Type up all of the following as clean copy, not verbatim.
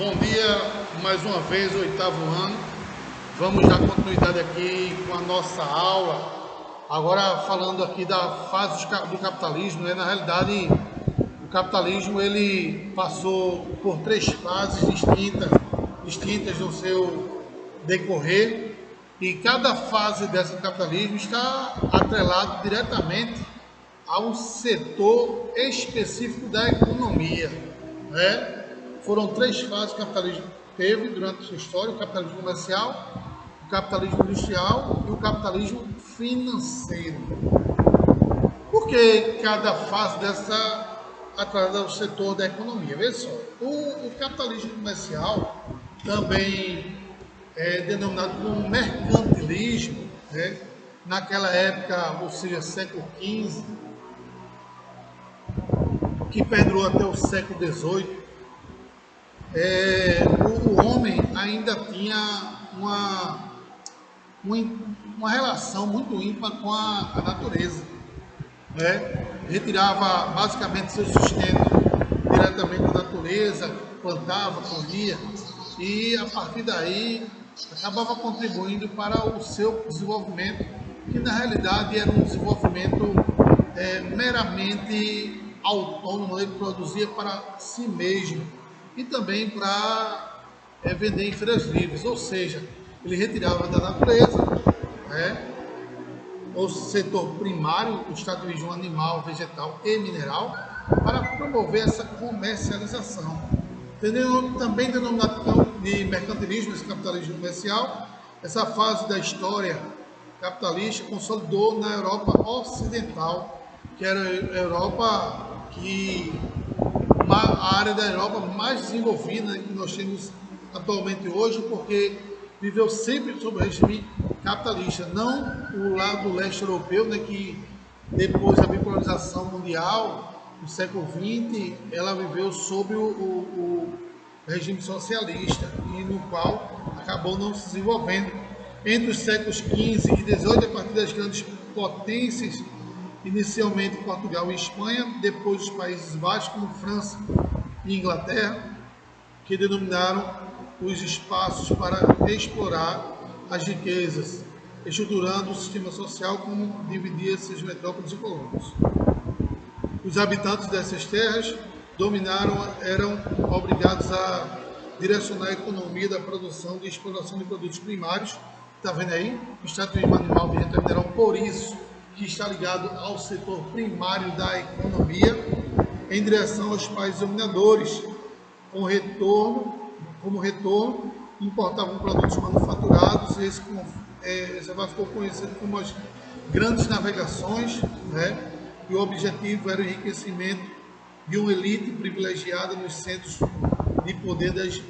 Bom dia, mais uma vez, oitavo ano. Vamos dar continuidade aqui com a nossa aula. Agora falando aqui da fase do capitalismo, né? Na realidade, o capitalismo ele passou por três fases distintas no seu decorrer, e cada fase dessa do capitalismo está atrelado diretamente a um setor específico da economia, né? Foram três fases que o capitalismo teve durante a sua história: o capitalismo comercial, o capitalismo industrial e o capitalismo financeiro. Por que cada fase dessa atrelada ao setor da economia? Veja só, o capitalismo comercial, também é denominado como mercantilismo, né? Naquela época, ou seja, século XV, que perdurou até o século XVIII, o homem ainda tinha uma relação muito ímpar com a natureza, né? Retirava basicamente seu sustento diretamente da natureza, plantava, colhia, e a partir daí acabava contribuindo para o seu desenvolvimento, que na realidade era um desenvolvimento meramente autônomo. Ele produzia para si mesmo e também para vender em feiras livres, ou seja, ele retirava da natureza, né, o setor primário, o extrativismo animal, vegetal e mineral, para promover essa comercialização. Também denominado de mercantilismo, esse capitalismo comercial. Essa fase da história capitalista consolidou na Europa Ocidental, que era a Europa a área da Europa mais desenvolvida, né, que nós temos atualmente hoje, porque viveu sempre sob o regime capitalista, não o lado leste europeu, né, que depois da bipolarização mundial, no século XX, ela viveu sob o regime socialista, e no qual acabou não se desenvolvendo. Entre os séculos XV e XVIII, a partir das grandes potências, inicialmente Portugal e Espanha, depois os Países Baixos, como França e Inglaterra, que denominaram os espaços para explorar as riquezas, estruturando o sistema social como dividia essas metrópoles e colônias. Os habitantes dessas terras eram obrigados a direcionar a economia da produção e exploração de produtos primários. Está vendo aí? O extrativismo animal e vegetal mineral, por isso que está ligado ao setor primário da economia, em direção aos países dominadores, como retorno, importavam produtos manufaturados. Essa ficou conhecido como as grandes navegações, né? E o objetivo era o enriquecimento de uma elite privilegiada nos centros de poder das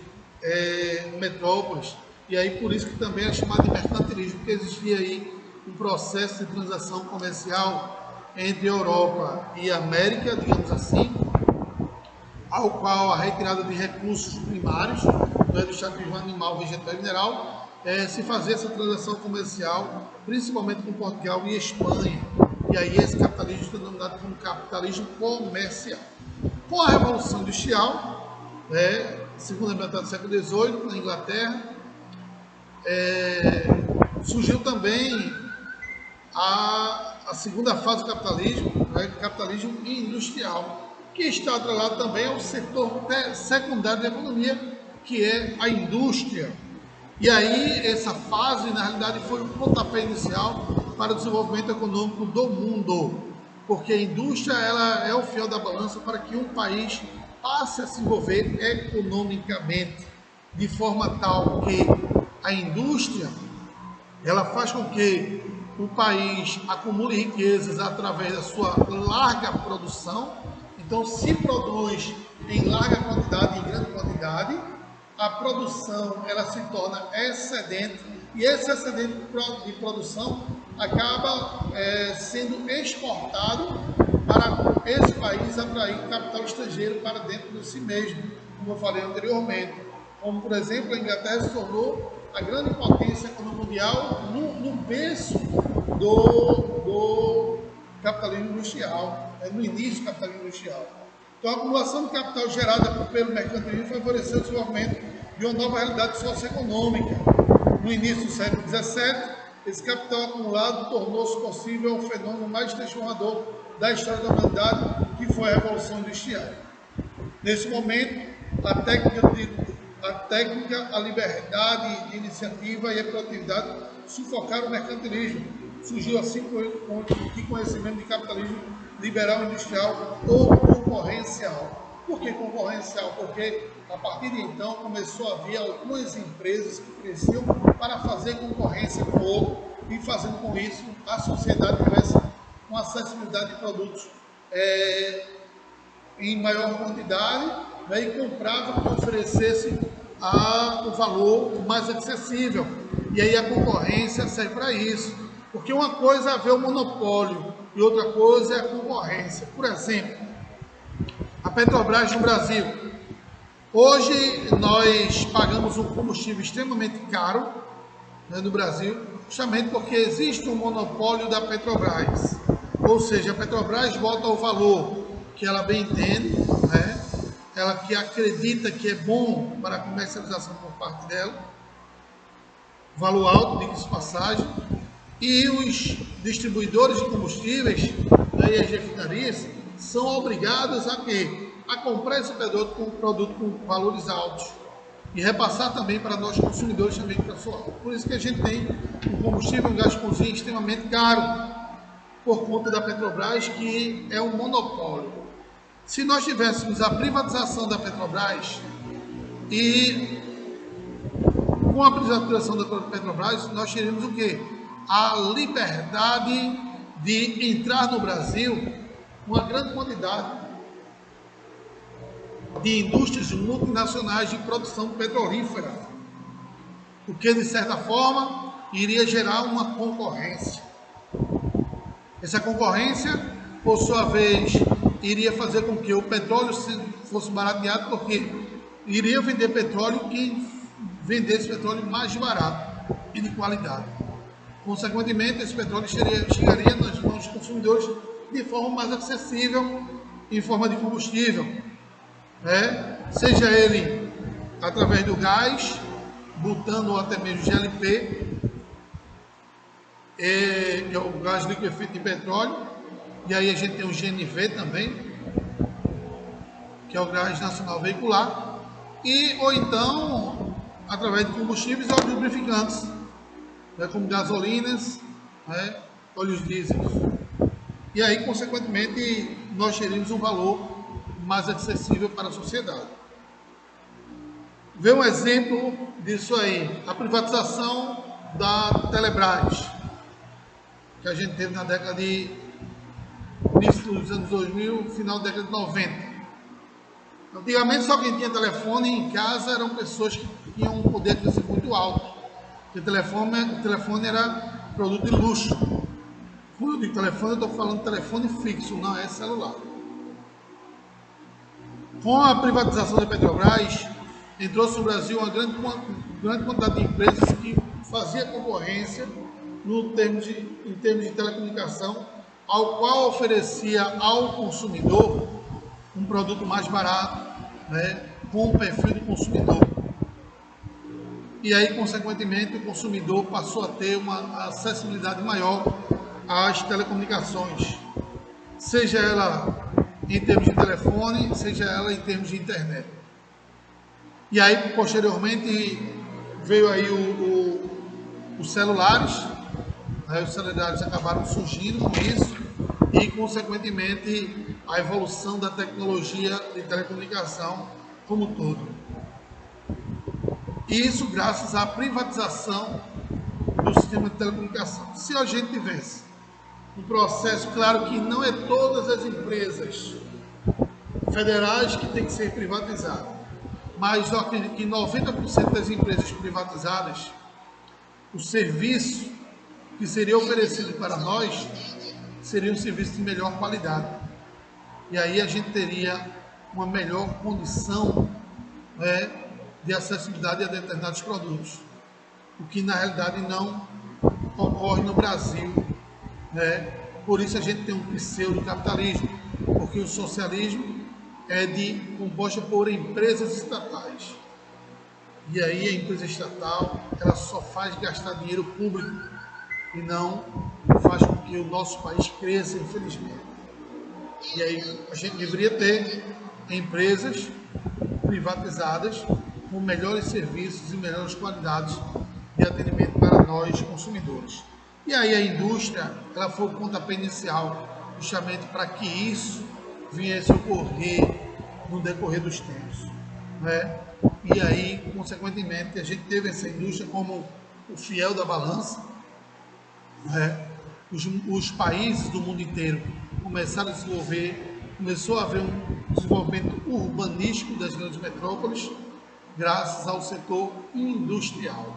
metrópoles. E aí por isso que também é chamado de mercantilismo, porque existia aí um processo de transação comercial entre Europa e América, digamos assim, ao qual a retirada de recursos primários, né, do extrativismo animal, vegetal e mineral, se fazia essa transação comercial, principalmente com Portugal e Espanha. E aí esse capitalismo é denominado como capitalismo comercial. Com a Revolução Industrial, segunda metade do século XVIII, na Inglaterra, surgiu também a segunda fase do capitalismo, né, capitalismo industrial, que está atrelado também ao setor secundário da economia, que é a indústria. E aí essa fase, na realidade, foi o pontapé inicial para o desenvolvimento econômico do mundo, porque a indústria ela é o fiel da balança para que um país passe a se desenvolver economicamente, de forma tal que a indústria ela faz com que o país acumule riquezas através da sua larga produção. Então, se produz em larga quantidade, em grande quantidade, a produção ela se torna excedente, e esse excedente de produção acaba sendo exportado para esse país atrair capital estrangeiro para dentro de si mesmo, como eu falei anteriormente. Como, por exemplo, a Inglaterra se tornou a grande potência econômica mundial no berço do capitalismo industrial, no início do capitalismo industrial. Então, a acumulação de capital gerada pelo mercantilismo favoreceu o desenvolvimento de uma nova realidade socioeconômica. No início do século XVII, esse capital acumulado tornou-se possível o fenômeno mais transformador da história da humanidade, que foi a Revolução Industrial. Nesse momento, a técnica, a liberdade de iniciativa e a produtividade sufocaram o mercantilismo. Surgiu assim o que conhecimento de capitalismo liberal industrial ou concorrencial. Por que concorrencial? Porque a partir de então começou a haver algumas empresas que cresciam para fazer concorrência com o outro e fazendo com isso a sociedade tivesse uma acessibilidade de produtos em maior quantidade, né, e comprava que oferecesse o valor mais acessível. E aí a concorrência serve para isso. Porque uma coisa é ver o monopólio e outra coisa é a concorrência. Por exemplo, a Petrobras no Brasil. Hoje nós pagamos um combustível extremamente caro, né, no Brasil, justamente porque existe um monopólio da Petrobras. Ou seja, a Petrobras bota o valor que ela bem entende, né? Ela que acredita que é bom para a comercialização por parte dela, valor alto, diga-se de passagem, e os distribuidores de combustíveis, né, e as refinarias são obrigados a quê? A comprar esse produto com valores altos e repassar também para nós consumidores também que preço alto. Por isso que a gente tem um combustível, um gás de cozinha extremamente caro, por conta da Petrobras, que é um monopólio. Se nós tivéssemos a privatização da Petrobras e com a privatização da Petrobras, nós teríamos o quê? A liberdade de entrar no Brasil uma grande quantidade de indústrias multinacionais de produção petrolífera, o que, de certa forma, iria gerar uma concorrência. Essa concorrência, por sua vez, iria fazer com que o petróleo fosse barateado, porque iria vender petróleo quem vendesse petróleo mais barato e de qualidade. Consequentemente, esse petróleo chegaria nas mãos dos consumidores de forma mais acessível, em forma de combustível, né? Seja ele através do gás, butano ou até mesmo GLP, que é o gás liquefeito de petróleo, e aí a gente tem o GNV também, que é o gás nacional veicular, ou então através de combustíveis ou de lubrificantes, né, como gasolinas, né, óleos diesel. E aí, consequentemente, nós teríamos um valor mais acessível para a sociedade. Vê um exemplo disso aí, a privatização da Telebrás, que a gente teve na década de início dos anos 2000, final da década de 90. Antigamente só quem tinha telefone em casa eram pessoas que tinham um poder aquisitivo muito alto. Porque o telefone era produto de luxo. Quando eu digo telefone, eu estou falando telefone fixo, não é celular. Com a privatização da Petrobras, entrou-se no Brasil uma grande quantidade de empresas que fazia concorrência em termos de telecomunicação, ao qual oferecia ao consumidor um produto mais barato, né, com o perfil do consumidor. E aí, consequentemente, o consumidor passou a ter uma acessibilidade maior às telecomunicações, seja ela em termos de telefone, seja ela em termos de internet. E aí, posteriormente, veio aí os celulares, né, os celulares acabaram surgindo com isso, e, consequentemente, a evolução da tecnologia de telecomunicação como um todo. Isso graças à privatização do sistema de telecomunicação. Se a gente tivesse um processo, claro que não é todas as empresas federais que tem que ser privatizadas, mas eu acredito que 90% das empresas privatizadas, o serviço que seria oferecido para nós seria um serviço de melhor qualidade. E aí a gente teria uma melhor condição, né, de acessibilidade a determinados produtos, o que na realidade não ocorre no Brasil, né? Por isso a gente tem um pseudo-capitalismo, porque o socialismo composta por empresas estatais. E aí a empresa estatal, ela só faz gastar dinheiro público e não faz com que o nosso país cresça, infelizmente. E aí a gente deveria ter empresas privatizadas com melhores serviços e melhores qualidades de atendimento para nós consumidores. E aí a indústria, ela foi o pontapé inicial justamente para que isso viesse a ocorrer no decorrer dos tempos, né? E aí, consequentemente, a gente teve essa indústria como o fiel da balança, né? Os países do mundo inteiro começaram a desenvolver, começou a haver um desenvolvimento urbanístico das grandes metrópoles, graças ao setor industrial,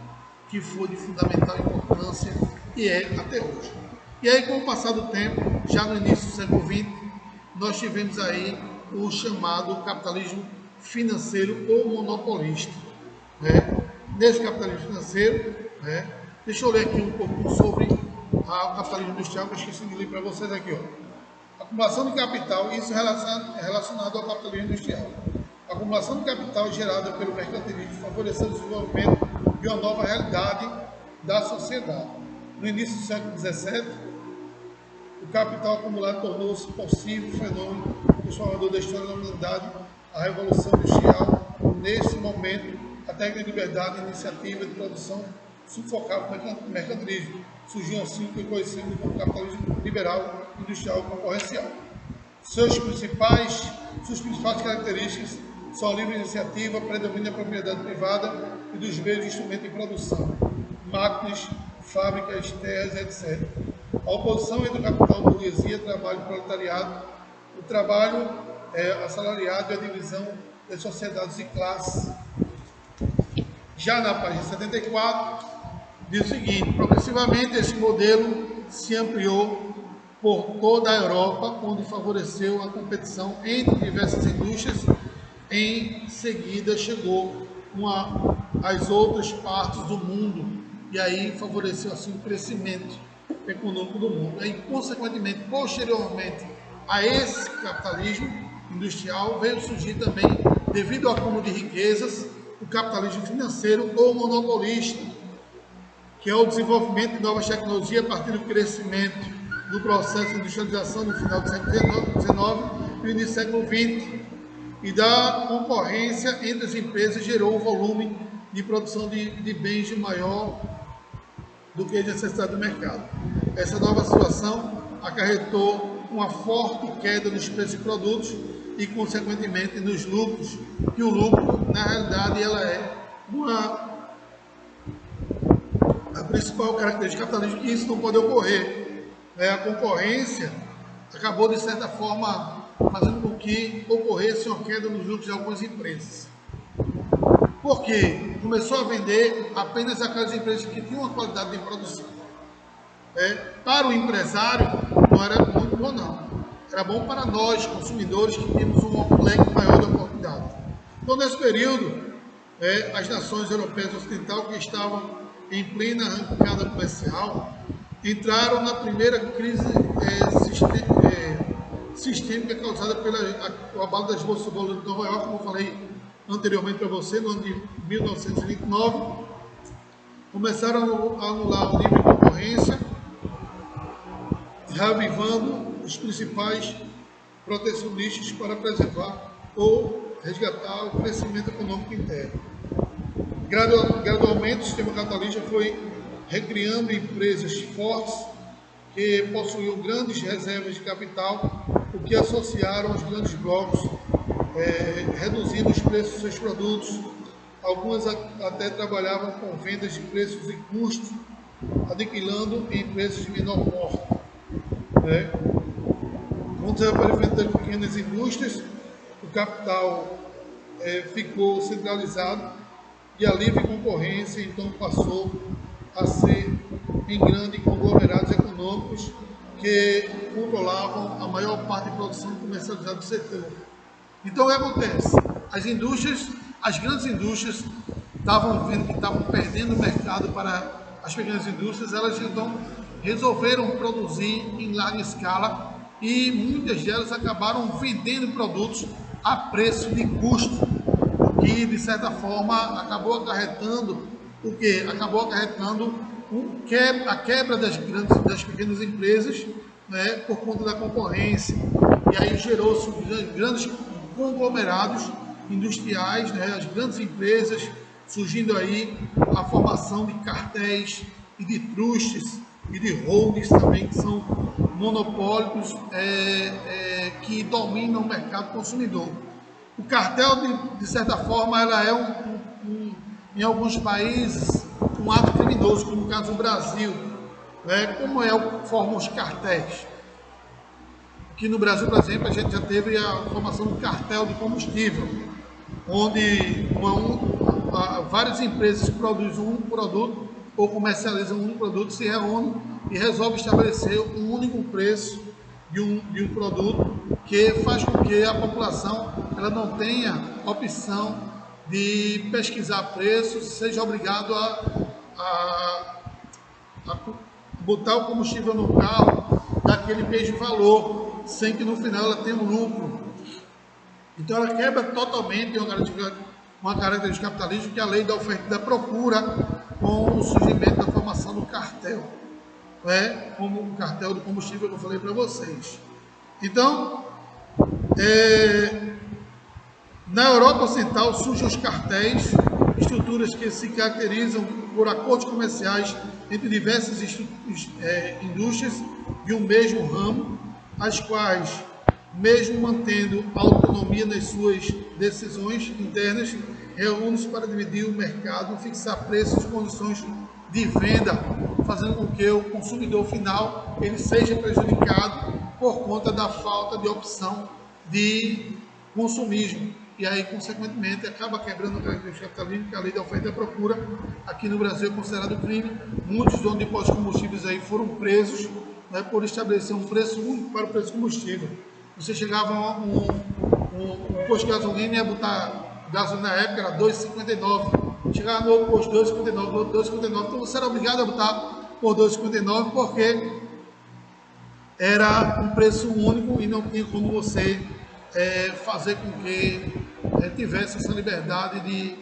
que foi de fundamental importância e é até hoje. E aí, com o passar do tempo, já no início do século XX, nós tivemos aí o chamado capitalismo financeiro ou monopolista, né? Nesse capitalismo financeiro, né? Deixa eu ler aqui um pouquinho sobre o capitalismo industrial, que eu esqueci de ler para vocês aqui, ó. Acumulação de capital, isso é relacionado ao capitalismo industrial. A acumulação de capital gerada pelo mercantilismo favoreceu o desenvolvimento de uma nova realidade da sociedade. No início do século XVII, o capital acumulado tornou-se possível fenômeno transformador da história da humanidade, a Revolução Industrial. Nesse momento, a técnica de liberdade e iniciativa de produção sufocavam o mercantilismo. Surgiu assim o que conhecemos como capitalismo liberal, industrial e concorrencial. Suas principais características são a livre iniciativa, predomínio da propriedade privada e dos meios de instrumento de produção, máquinas, fábricas, terras, etc. A oposição entre o capital, burguesia, trabalho e proletariado, o trabalho assalariado e a divisão das sociedades e classes. Já na página 74, diz o seguinte: progressivamente esse modelo se ampliou por toda a Europa, onde favoreceu a competição entre diversas indústrias. Em seguida chegou às outras partes do mundo e aí favoreceu assim o crescimento econômico do mundo. E consequentemente, posteriormente a esse capitalismo industrial, veio surgir também, devido ao acúmulo de riquezas, o capitalismo financeiro ou monopolista, que é o desenvolvimento de novas tecnologias a partir do crescimento do processo de industrialização no final do século XIX e no início do século XX, e da concorrência entre as empresas gerou um volume de produção de bens de maior do que a necessidade do mercado. Essa nova situação acarretou uma forte queda nos preços de produtos e, consequentemente, nos lucros, que o lucro, na realidade, ela é a principal característica do capitalismo, e isso não pode ocorrer. A concorrência acabou, de certa forma, fazendo com que ocorresse uma queda nos lucros de algumas empresas. Por quê? Começou a vender apenas aquelas empresas que tinham uma qualidade de produção. Para o empresário, não era muito bom, não. Era bom para nós, consumidores, que temos um leque maior de oportunidade. Então, nesse período, as nações europeias ocidentais, que estavam em plena arrancada comercial, entraram na primeira crise sistêmica causada pelo abalo das bolsas de valores de Nova York, como eu falei anteriormente para você, no ano de 1929. Começaram a anular o livre concorrência, reavivando os principais protecionistas para preservar ou resgatar o crescimento econômico interno. Gradualmente, o sistema capitalista foi recriando empresas fortes que possuíam grandes reservas de capital, o que associaram aos grandes blocos, reduzindo os preços dos seus produtos. Algumas até trabalhavam com vendas de preços e custos, aniquilando em preços de menor porte. Com o desaparecimento das pequenas indústrias, o capital ficou centralizado e a livre concorrência então passou a ser em grandes conglomerados econômicos que controlavam a maior parte da produção comercializada do setor. Então, o que acontece? As grandes indústrias estavam vendo que estavam perdendo o mercado para as pequenas indústrias, elas então resolveram produzir em larga escala e muitas delas acabaram vendendo produtos a preço de custo, que de certa forma acabou acarretando o quê? Acabou acarretando a quebra das pequenas empresas, né, por conta da concorrência. E aí gerou-se grandes conglomerados industriais, né, as grandes empresas, surgindo aí a formação de cartéis e de trustes e de holdings também, que são monopólios que dominam o mercado consumidor. O cartel, de certa forma, ela é em alguns países um ato criminoso, como no caso do Brasil, né? Como formam os cartéis. Aqui no Brasil, por exemplo, a gente já teve a formação do cartel de combustível, onde várias empresas que produzem um produto ou comercializam um produto se reúnem e resolvem estabelecer um único preço de um produto, que faz com que a população ela não tenha opção de pesquisar preços, seja obrigado a botar o combustível no carro daquele mesmo valor, sem que no final ela tenha um lucro. Então ela quebra totalmente uma característica do capitalismo, que é a lei da oferta e da procura, com o surgimento da formação do cartel, né? Como o cartel do combustível que eu falei para vocês. Então, na Europa Ocidental surgem os cartéis, estruturas que se caracterizam por acordos comerciais entre diversas indústrias de um mesmo ramo, as quais, mesmo mantendo autonomia nas suas decisões internas, reúnem-se para dividir o mercado, fixar preços e condições de venda, fazendo com que o consumidor final ele seja prejudicado por conta da falta de opção de consumismo. E aí, consequentemente, acaba quebrando a característica capitalismo, que é a lei da oferta e da procura. Aqui no Brasil é considerado crime. Muitos donos de postos de combustíveis aí foram presos, né, por estabelecer um preço único para o preço de combustível. Você chegava a um posto de gasolina e ia botar gasolina na época, era 2,59. Chegava no outro posto 2,59, no outro 2,59. Então você era obrigado a botar por 2,59 porque era um preço único e não tinha como você fazer com que tivesse essa liberdade de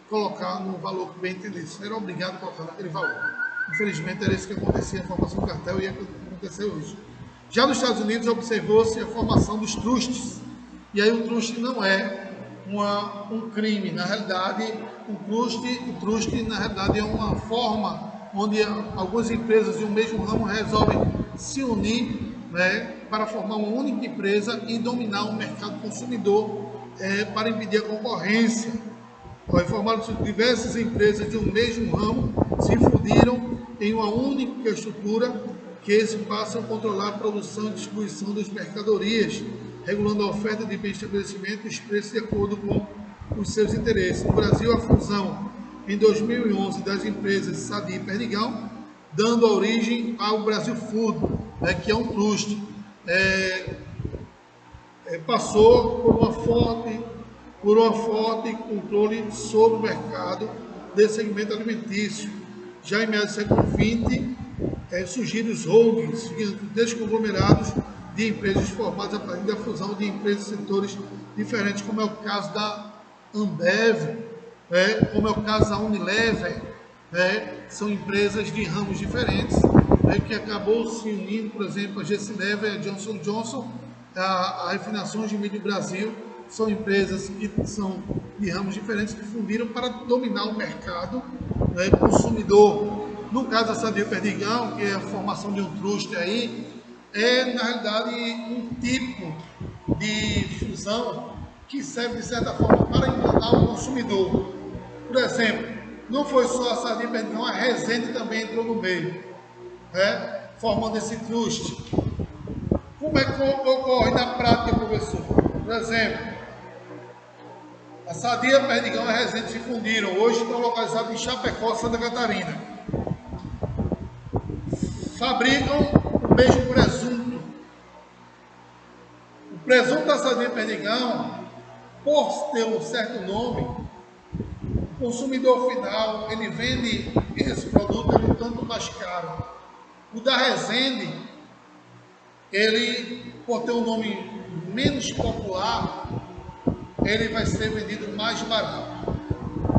colocar no valor que bem entendesse. Você era obrigado a colocar naquele valor. Infelizmente era isso que acontecia, a formação do cartel, e é o que aconteceu hoje. Já nos Estados Unidos observou-se a formação dos trustes. E aí o truste não é um crime, na realidade o truste na realidade é uma forma onde algumas empresas de um mesmo ramo resolvem se unir, né, para formar uma única empresa e dominar o mercado consumidor para impedir a concorrência. Informaram-se que diversas empresas de um mesmo ramo se fundiram em uma única estrutura que se passa a controlar a produção e distribuição das mercadorias, regulando a oferta de bem-estabelecimento e os preços de acordo com os seus interesses. No Brasil, a fusão em 2011 das empresas Sadia e Perdigão, dando origem ao Brasil Food, né, que é um truste, passou por uma forte controle sobre o mercado desse segmento alimentício. Já em meados do século XX, surgiram os holdings, desconglomerados de empresas formadas a partir da fusão de empresas e setores diferentes, como é o caso da Ambev, como é o caso da Unilever, são empresas de ramos diferentes, que acabou se unindo, por exemplo, a Gessilever, a Johnson Johnson, a Refinações de Milho Brasil, são empresas que são de ramos diferentes que fundiram para dominar o mercado consumidor. No caso da Sadia Perdigão, que é a formação de um truste aí, é na realidade um tipo de fusão que serve de certa forma para enganar o consumidor. Por exemplo, não foi só a Sadia Perdigão, a Resende também entrou no meio, formando esse truste. Como é que ocorre na prática, professor? Por exemplo, a Sadia, Perdigão e a Resende se fundiram. Hoje estão localizados em Chapecó, Santa Catarina. Fabricam o mesmo presunto. O presunto da Sadia Perdigão, por ter um certo nome, o consumidor final, ele vende esse produto um tanto mais caro. O da Resende, ele, por ter um nome menos popular, ele vai ser vendido mais barato.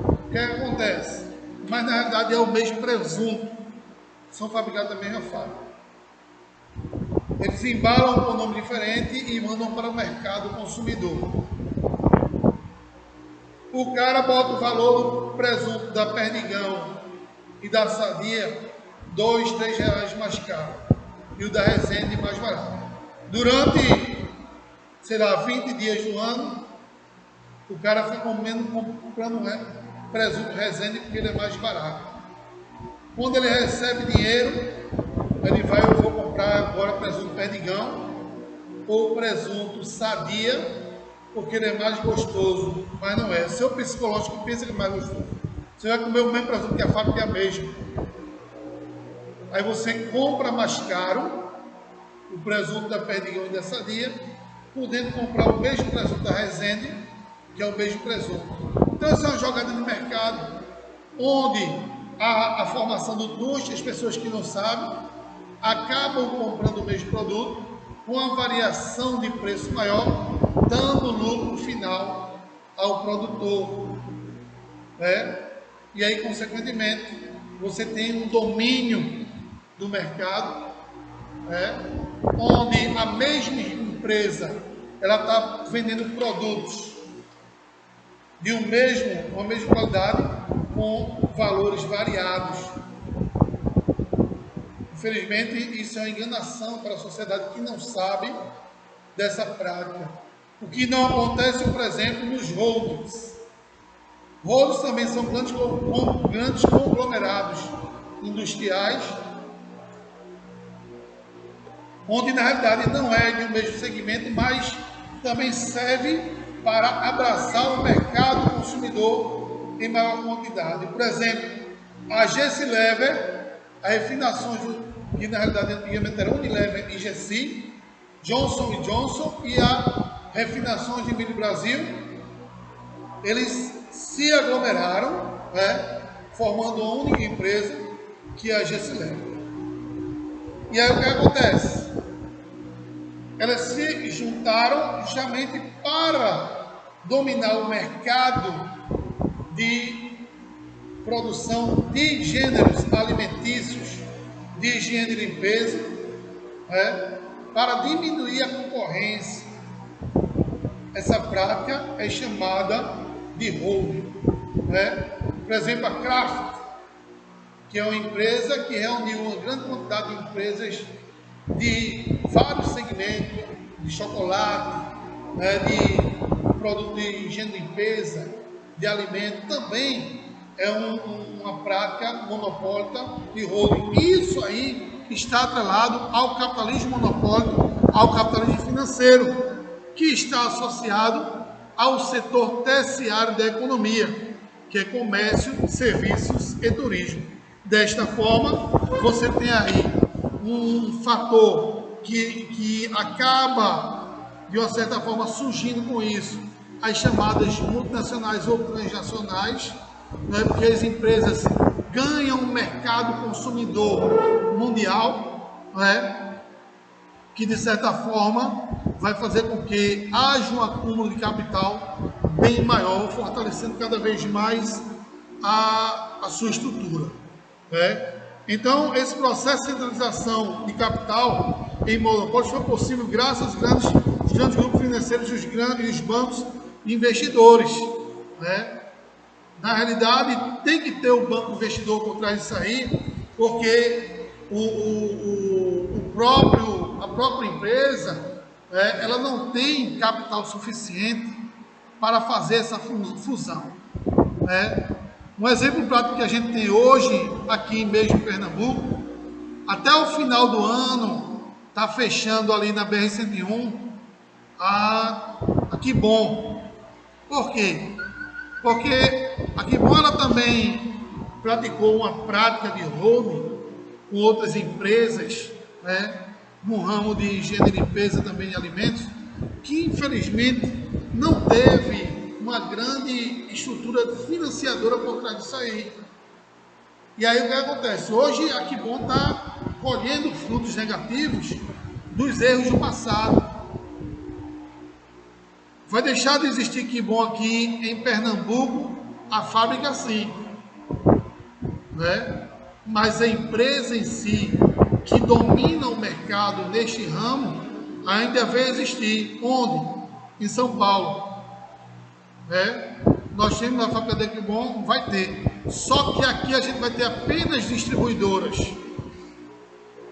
O que acontece? Mas na realidade é o mesmo presunto, são fabricados da mesma fábrica. Eles embalam com um nome diferente e mandam para o mercado consumidor. O cara bota o valor do presunto da Perdigão e da Sadia R$2, R$3 mais caro e o da Resende mais barato. Durante, sei lá, 20 dias do ano, o cara fica comprando presunto Resende porque ele é mais barato. Quando ele recebe dinheiro, ele vai, eu vou comprar agora presunto Perdigão ou presunto Sadia, porque ele é mais gostoso, mas não é. Seu psicológico pensa que é mais gostoso. Você vai comer o mesmo presunto que a fábrica é a mesma. Aí você compra mais caro o presunto da Perdigão e da Sadia, podendo comprar o mesmo presunto da Resende, que é o mesmo presunto. Então essa é uma jogada de mercado, onde a formação do truste, as pessoas que não sabem, acabam comprando o mesmo produto, com a variação de preço maior, dando lucro final ao produtor. E aí, consequentemente, você tem um domínio do mercado, onde a mesma empresa ela está vendendo produtos de uma mesma qualidade com valores variados. Infelizmente, isso é uma enganação para a sociedade que não sabe dessa prática. O que não acontece, por exemplo, nos holdings. Holdings também são grandes conglomerados industriais, onde na realidade não é de um mesmo segmento, mas também serve para abraçar o mercado consumidor em maior quantidade. Por exemplo, a GC Lever, a refinações que na realidade antigamente era Unilever e GC, Johnson Johnson e a refinações de Milho Brasil, eles se aglomeraram, formando uma única empresa, que é a GC Lever. E aí o que acontece? Elas se juntaram justamente para dominar o mercado de produção de gêneros alimentícios, de higiene e limpeza, para diminuir a concorrência. Essa prática é chamada de holding. Por exemplo, a Kraft, que é uma empresa que reuniu uma grande quantidade de empresas de vários segmentos, de chocolate, de produto de higiene e limpeza, de alimento, também é uma prática monopólita de holding. Isso aí está atrelado ao capitalismo monopólico, ao capitalismo financeiro, que está associado ao setor terciário da economia, que é comércio, serviços e turismo. Desta forma, você tem aí um fator que acaba, de uma certa forma, surgindo com isso, as chamadas multinacionais ou transnacionais, porque as empresas ganham um mercado consumidor mundial, que de certa forma vai fazer com que haja um acúmulo de capital bem maior, fortalecendo cada vez mais a sua estrutura. Então, esse processo de centralização de capital em monopólios foi possível graças aos grandes grupos financeiros e os bancos investidores. Na realidade, tem que ter o banco investidor por trás disso aí, porque a própria empresa, ela não tem capital suficiente para fazer essa fusão. Um exemplo prático que a gente tem hoje, aqui mesmo em Pernambuco, até o final do ano, está fechando ali na BR-101 a Quibon. Por quê? Porque a Quibon ela também praticou uma prática de holding com outras empresas, no ramo de higiene e limpeza, também de alimentos, que infelizmente não teve uma grande estrutura financiadora por trás disso aí. E aí o que acontece? Hoje a Quibon está colhendo frutos negativos dos erros do passado. Vai deixar de existir Kibon aqui em Pernambuco, a fábrica sim, né? Mas a empresa em si, que domina o mercado neste ramo, ainda vai existir. Onde? Em São Paulo. Né? Nós temos a fábrica da Kibon, vai ter. Só que aqui a gente vai ter apenas distribuidoras.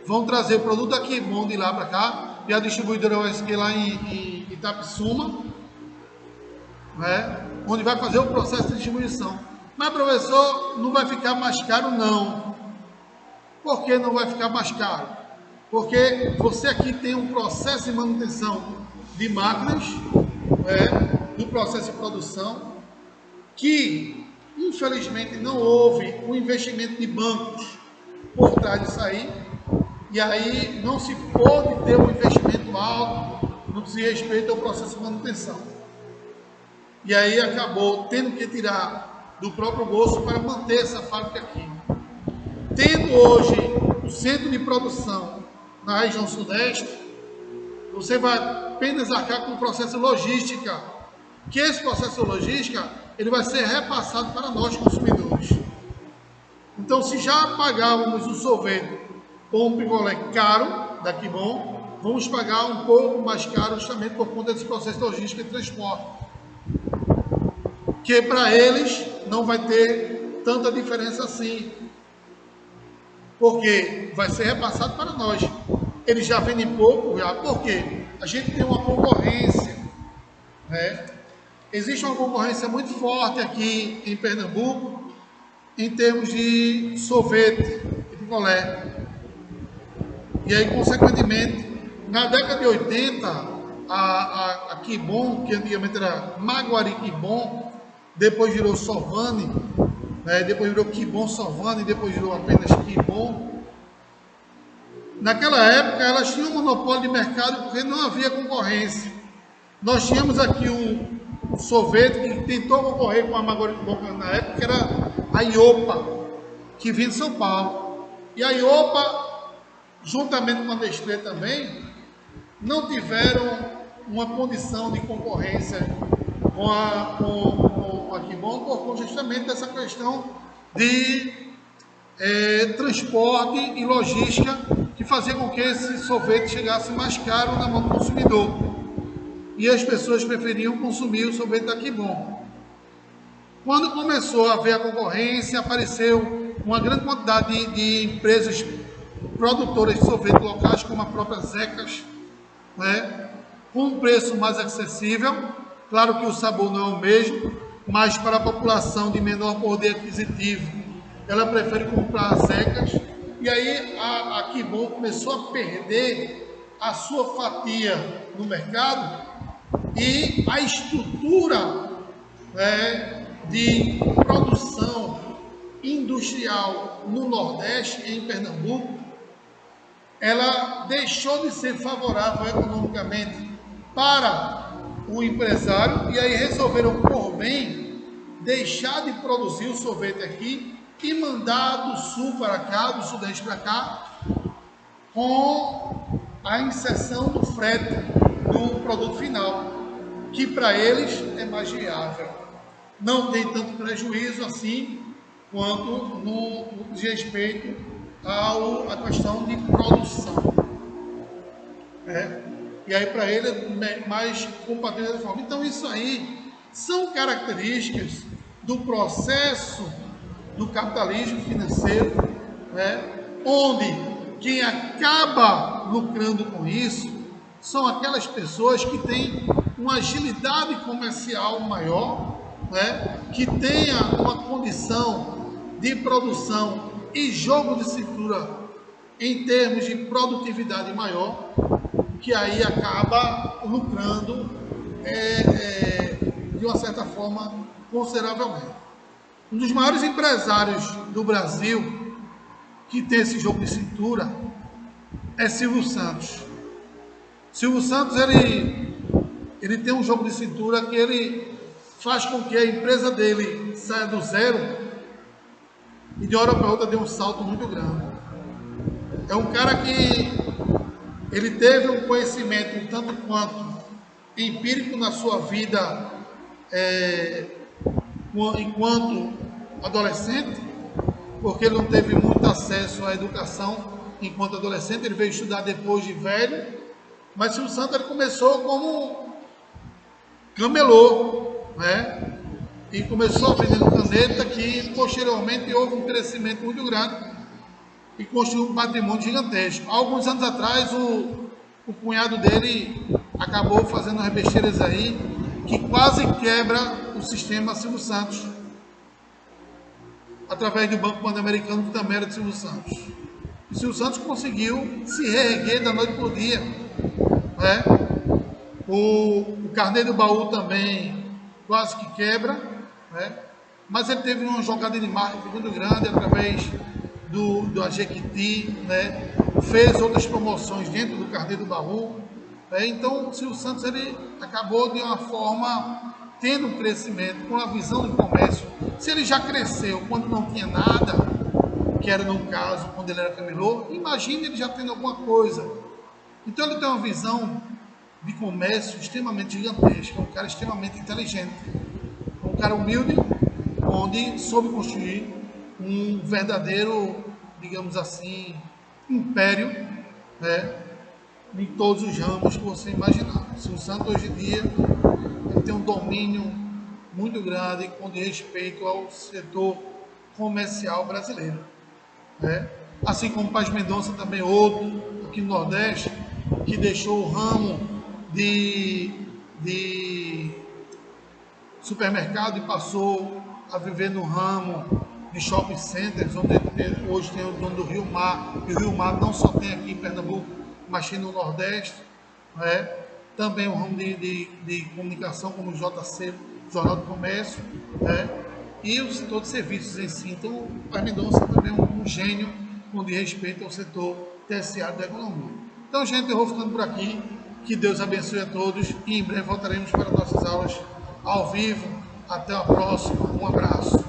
Vão trazer o produto da Kibon de lá para cá, e a distribuidora vai ser lá em Itapissuma, né? Onde vai fazer o processo de distribuição. Mas, professor, não vai ficar mais caro, não. Por que não vai ficar mais caro? Porque você aqui tem um processo de manutenção de máquinas, né, do processo de produção, que, infelizmente, não houve um investimento de bancos por trás disso aí, e aí não se pôde ter um investimento alto no que se respeita ao processo de manutenção. E aí acabou tendo que tirar do próprio bolso para manter essa fábrica aqui. Tendo hoje o centro de produção na região sudeste, você vai apenas arcar com o processo logística, que esse processo logística ele vai ser repassado para nós consumidores. Então, se já pagávamos o sorvete ou um picolé caro da Kibon, vamos pagar um pouco mais caro justamente por conta desse processo logístico e transporte, que para eles não vai ter tanta diferença assim, porque vai ser repassado para nós. Eles já vendem pouco, já, porque a gente tem uma concorrência, né? Existe uma concorrência muito forte aqui em Pernambuco em termos de sorvete e picolé. E aí, consequentemente, na década de 80, a Kibon, que antigamente era Maguari Kibon, depois virou Sovane, né? Depois virou Kibon Sovane, depois virou apenas Kibon. Naquela época, elas tinham um monopólio de mercado porque não havia concorrência. Nós tínhamos aqui um sorvete que tentou concorrer com a Maguari Kibon na época, que era a Iopa, que vinha de São Paulo. E a Iopa, juntamente com a Nestlé também, não tiveram uma condição de concorrência com a Kibon por conta justamente dessa questão de transporte e logística, que fazia com que esse sorvete chegasse mais caro na mão do consumidor. E as pessoas preferiam consumir o sorvete da Kibon. Quando começou a haver a concorrência, apareceu uma grande quantidade de empresas produtoras de sorvete locais, como a própria Zecas, né, com um preço mais acessível. Claro que o sabor não é o mesmo, mas para a população de menor poder aquisitivo, ela prefere comprar as Zecas. E aí a Kibon começou a perder a sua fatia no mercado, e a estrutura, né, de produção industrial no Nordeste, em Pernambuco, ela deixou de ser favorável economicamente para o empresário, e aí resolveram por bem deixar de produzir o sorvete aqui e mandar do sul para cá, do sudeste para cá, com a inserção do frete do produto final, que para eles é mais viável. Não tem tanto prejuízo assim quanto no que diz respeito à questão de produção. E aí para ele é mais compatível dessa forma. Então isso aí são características do processo do capitalismo financeiro, né, onde quem acaba lucrando com isso são aquelas pessoas que têm uma agilidade comercial maior, né, que tenha uma condição de produção e jogo de cintura em termos de produtividade maior, que aí acaba lucrando de uma certa forma consideravelmente. Um dos maiores empresários do Brasil que tem esse jogo de cintura é Silvio Santos. Silvio Santos, ele tem um jogo de cintura que ele faz com que a empresa dele saia do zero e de hora para outra dê um salto muito grande. É um cara que ele teve um conhecimento um tanto quanto empírico na sua vida enquanto adolescente, porque ele não teve muito acesso à educação enquanto adolescente, ele veio estudar depois de velho, mas Silvio Santos ele começou como camelô, né? E começou vendendo caneta, que posteriormente houve um crescimento muito grande e construiu um patrimônio gigantesco. Há alguns anos atrás, o cunhado dele acabou fazendo umas besteiras aí, que quase quebra o sistema Silvio Santos, através do Banco Pan-Americano, que também era de Silvio Santos. E Silvio Santos conseguiu se reerguer da noite para o dia, né? O Carneiro do Baú também quase que quebra, né? Mas ele teve uma jogada de marketing muito grande através do Jequiti, né? Fez outras promoções dentro do Carneiro do Baú, né? Então o Silvio Santos ele acabou de uma forma tendo um crescimento com a visão do comércio. Se ele já cresceu quando não tinha nada, que era no caso quando ele era camelô, imagine ele já tendo alguma coisa. Então ele tem uma visão de comércio extremamente gigantesca, um cara extremamente inteligente, um cara humilde, onde soube construir um verdadeiro, digamos assim, império, né, em todos os ramos que você imaginar. O Santos hoje em dia ele tem um domínio muito grande com respeito ao setor comercial brasileiro, né? Assim como o Paz Mendonça também outro aqui no Nordeste, que deixou o ramo de supermercado e passou a viver no ramo de shopping centers, onde hoje tem o dono do Rio Mar, e o Rio Mar não só tem aqui em Pernambuco, mas tem no Nordeste, né? Também o ramo de comunicação, como o JC, Jornal do Comércio, né? E o setor de serviços em si. Então, o Paz Mendonça também é um gênio com de respeito ao setor terciário da economia. Então, gente, eu vou ficando por aqui. Que Deus abençoe a todos e em breve voltaremos para nossas aulas ao vivo. Até a próxima. Um abraço.